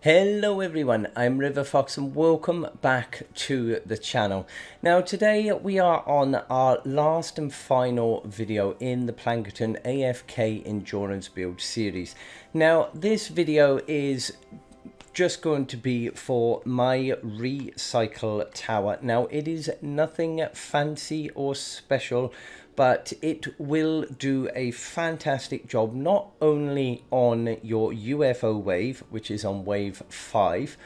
Hello everyone, I'm RiverFox and welcome back to the channel. Now today we are on our last and final video in the Plankerton AFK Endurance build series. Now this video is just going to be for my recycle tower. Now it is nothing fancy or special, but it will do a fantastic job not only on your UFO wave, which is on wave 5,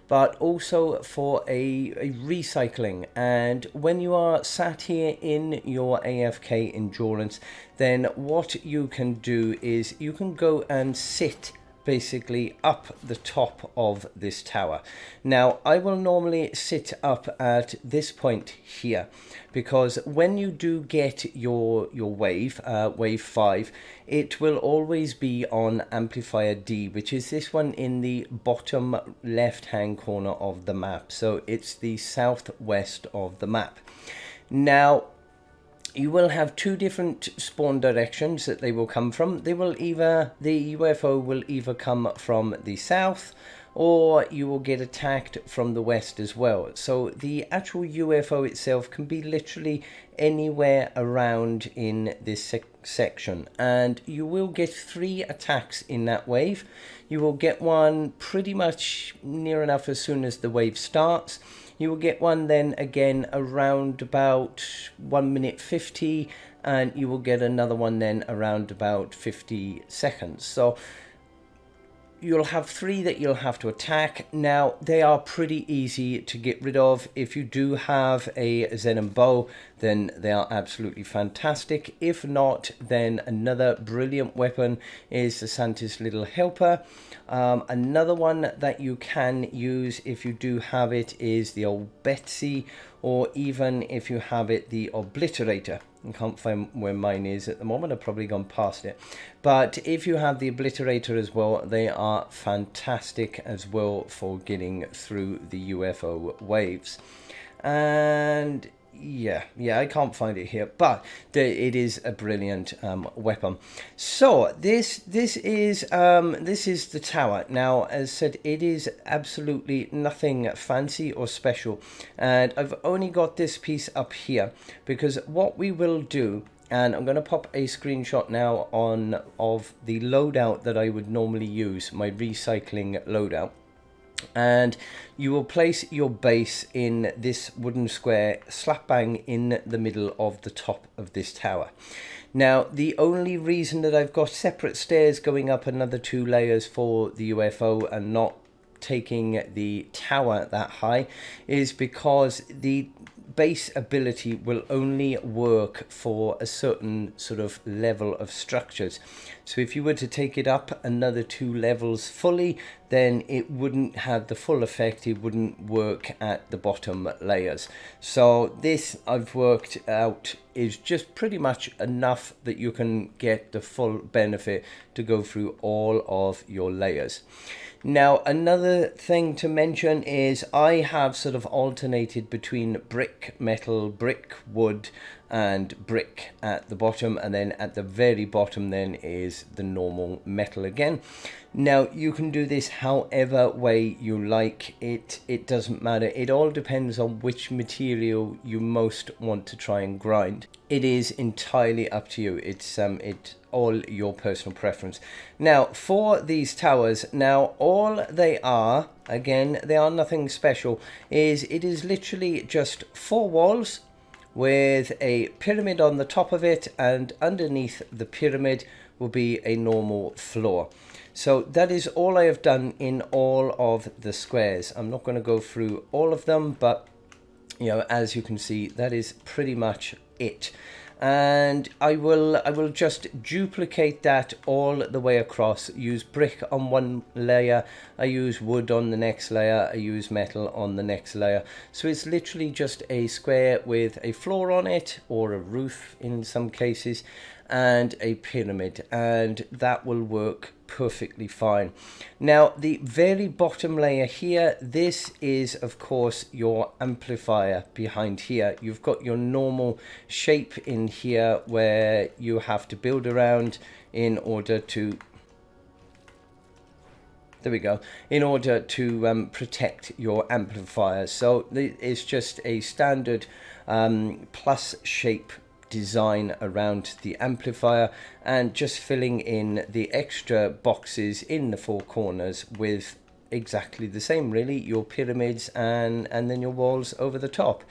but also for a recycling. And when you are sat here in your AFK Endurance, then what you can do is you can go and sit basically up the top of this tower. Now I will normally sit up at this point here, because when you do get your wave, wave 5, it will always be on amplifier D, which is this one in the bottom left hand corner of the map. So it's the southwest of the map. Now you will have two different spawn directions that they will come from. The UFO will either come from the south, or you will get attacked from the west as well. So the actual UFO itself can be literally anywhere around in this section, and you will get 3 attacks in that wave. You will get one pretty much near enough as soon as the wave starts. You will get one then again around about 1 minute 50, and you will get another one then around about 50 seconds. So you'll have 3 that you'll have to attack. Now they are pretty easy to get rid of. If you do have a Zen bow, then they are absolutely fantastic. If not, then another brilliant weapon is the Santa's Little Helper. Another one that you can use if you do have it is the old Betsy, or even if you have it, the Obliterator. I can't find where mine is at the moment. I've probably gone past it. But if you have the Obliterator as well, they are fantastic as well for getting through the UFO waves. And yeah, I can't find it here, but it is a brilliant weapon. So this is the tower. Now, as said, it is absolutely nothing fancy or special, and I've only got this piece up here because what we will do, and I'm going to pop a screenshot now on of the loadout that I would normally use, my recycling loadout. And you will place your base in this wooden square slap bang in the middle of the top of this tower. Now the only reason that I've got separate stairs going up another 2 layers for the UFO and not taking the tower that high is because the base ability will only work for a certain sort of level of structures. So if you were to take it up another 2 levels fully, then it wouldn't have the full effect. It wouldn't work at the bottom layers. So this, I've worked out, is just pretty much enough that you can get the full benefit to go through all of your layers. Now another thing to mention is I have sort of alternated between brick, metal, brick, wood and brick at the bottom, and then at the very bottom then is the normal metal again. Now you can do this however way you like. It doesn't matter. It all depends on which material you most want to try and grind. It is entirely up to you. It's all your personal preference. Now for these towers, now all they are, again, they are nothing special, it is literally just 4 walls with a pyramid on the top of it, and underneath the pyramid will be a normal floor. So that is all I have done in all of the squares. I'm not going to go through all of them, but you know, as you can see, that is pretty much it. And I will just duplicate that all the way across. Use brick on one layer, I use wood on the next layer, I use metal on the next layer. So it's literally just a square with a floor on it, or a roof in some cases, and a pyramid, and that will work perfectly fine. Now the very bottom layer here, this is of course your amplifier behind here. You've got your normal shape in here where you have to build around in order to there we go, in order to protect your amplifier. So it's just a standard plus shape design around the amplifier, and just filling in the extra boxes in the four corners with exactly the same, really, your pyramids and then your walls over the top.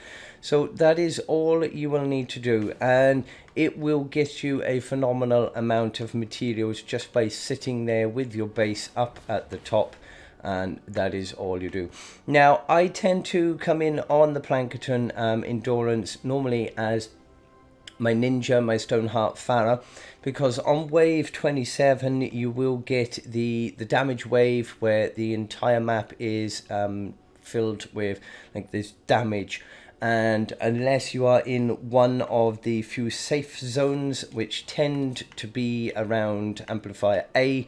So that is all you will need to do, and it will get you a phenomenal amount of materials just by sitting there with your base up at the top. And that is all you do. Now, I tend to come in on the Plankerton Endurance normally as my Ninja, my Stoneheart Pharaoh, because on wave 27 you will get the damage wave where the entire map is filled with like this damage, and unless you are in one of the few safe zones, which tend to be around amplifier A,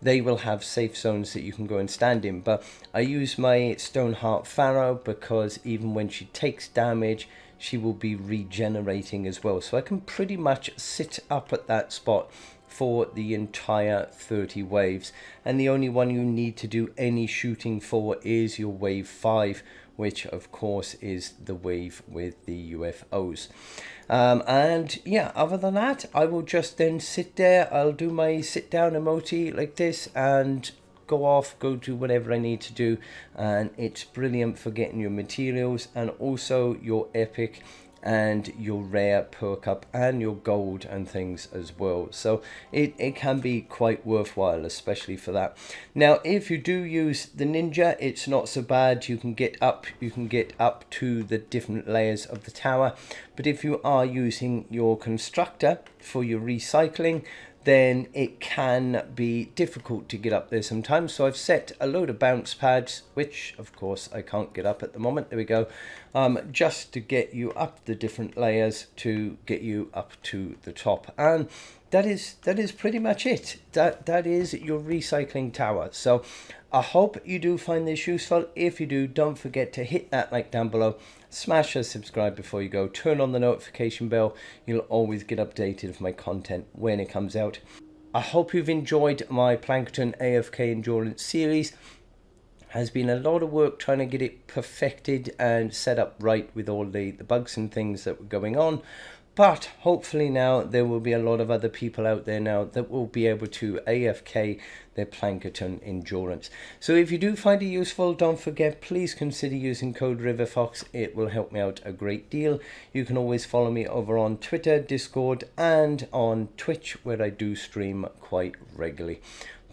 they will have safe zones that you can go and stand in. But I use my Stoneheart Pharaoh because even when she takes damage, she will be regenerating as well. So I can pretty much sit up at that spot for the entire 30 waves. And the only one you need to do any shooting for is your wave 5, which of course is the wave with the UFOs. And yeah, other than that, I will just then sit there. I'll do my sit down emoji like this and go off, go do whatever I need to do, and it's brilliant for getting your materials and also your epic and your rare perk up and your gold and things as well. So it can be quite worthwhile, especially for that. Now, if you do use the Ninja, it's not so bad. You can get up to the different layers of the tower. But if you are using your constructor for your recycling, then it can be difficult to get up there sometimes. So I've set a load of bounce pads, which of course I can't get up at the moment. There we go. Just to get you up the different layers to get you up to the top. And that is pretty much it. That is your recycling tower. So I hope you do find this useful. If you do, don't forget to hit that like down below. Smash a subscribe before you go. Turn on the notification bell. You'll always get updated of my content when it comes out. I hope you've enjoyed my Plankerton AFK Endurance series. Has been a lot of work trying to get it perfected and set up right with all the bugs and things that were going on. But hopefully now there will be a lot of other people out there now that will be able to AFK their Plankerton Endurance. So if you do find it useful, don't forget, please consider using code RiverFox. It will help me out a great deal. You can always follow me over on Twitter, Discord, and on Twitch, where I do stream quite regularly.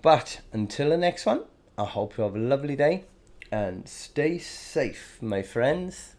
But until the next one, I hope you have a lovely day and stay safe, my friends.